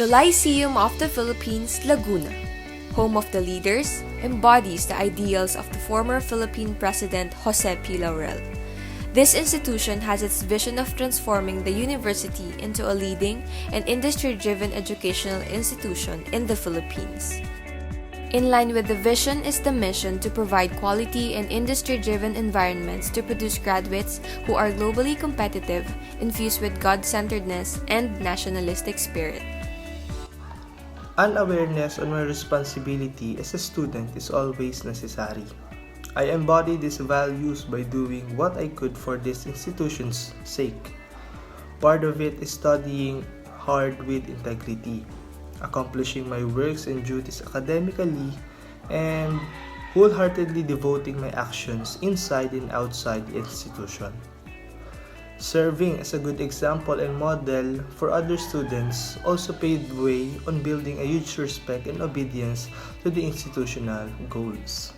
The Lyceum of the Philippines, Laguna, home of the leaders, embodies the ideals of the former Philippine President Jose P. Laurel. This institution has its vision of transforming the university into a leading and industry-driven educational institution in the Philippines. In line with the vision is the mission to provide quality and industry-driven environments to produce graduates who are globally competitive, infused with God-centeredness and nationalistic spirit. An awareness on my responsibility as a student is always necessary. I embody these values by doing what I could for this institution's sake. Part of it is studying hard with integrity, accomplishing my works and duties academically, and wholeheartedly devoting my actions inside and outside the institution. Serving as a good example and model for other students also paved way on building a huge respect and obedience to the institutional goals.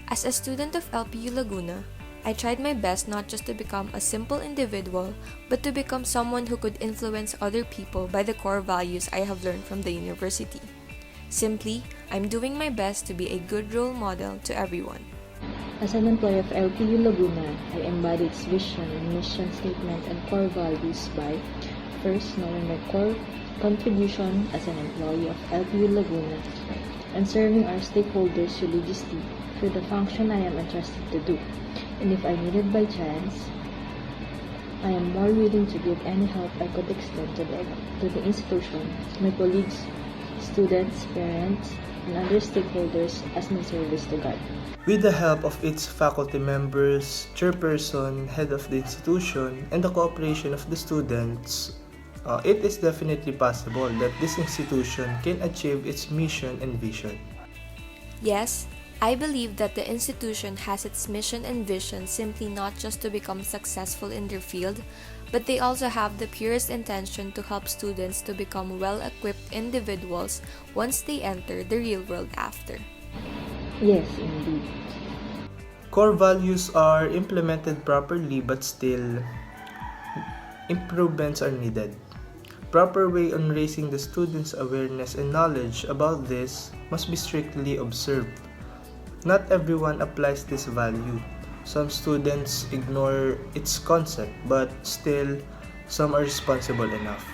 As a student of LPU Laguna, I tried my best not just to become a simple individual, but to become someone who could influence other people by the core values I have learned from the university. Simply, I'm doing my best to be a good role model to everyone. As an employee of LPU Laguna, I embody its vision and mission statement and core values by first knowing my core contribution as an employee of LPU Laguna and serving our stakeholders religiously through the function I am entrusted to do. And if I need it by chance, I am more willing to give any help I could extend to the institution, my colleagues, students, parents, and other stakeholders as my service to God. With the help of its faculty members, chairperson, head of the institution, and the cooperation of the students, it is definitely possible that this institution can achieve its mission and vision. Yes, I believe that the institution has its mission and vision simply not just to become successful in their field, but they also have the purest intention to help students to become well-equipped individuals once they enter the real world after. Yes, indeed. Core values are implemented properly, but still, improvements are needed. Proper way on raising the students' awareness and knowledge about this must be strictly observed. Not everyone applies this value. Some students ignore its concept, but still, some are responsible enough.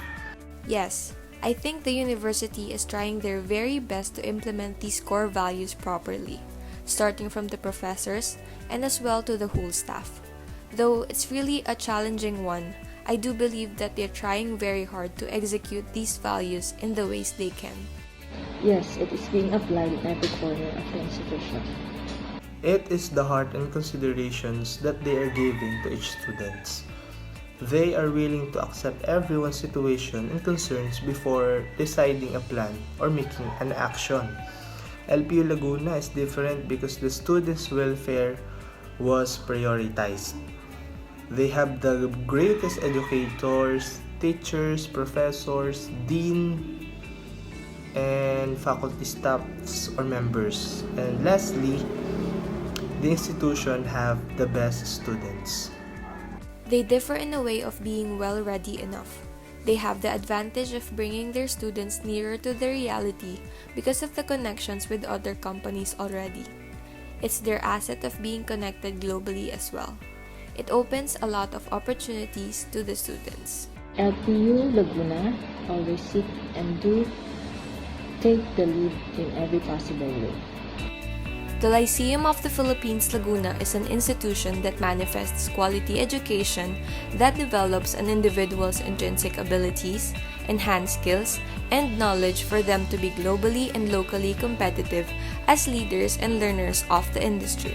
Yes, I think the university is trying their very best to implement these core values properly, starting from the professors and as well to the whole staff. Though it's really a challenging one, I do believe that they're trying very hard to execute these values in the ways they can. Yes, it is being applied in every corner of the institution. It is the heart and considerations that they are giving to each student. They are willing to accept everyone's situation and concerns before deciding a plan or making an action. LPU Laguna is different because the students' welfare was prioritized. They have the greatest educators, teachers, professors, dean, and faculty staffs or members. And lastly, the institution have the best students. They differ in a way of being well-ready enough. They have the advantage of bringing their students nearer to the reality because of the connections with other companies already. It's their asset of being connected globally as well. It opens a lot of opportunities to the students. LPU Laguna always seek and do take the lead in every possible way. The Lyceum of the Philippines Laguna is an institution that manifests quality education that develops an individual's intrinsic abilities, enhanced skills, and knowledge for them to be globally and locally competitive as leaders and learners of the industry.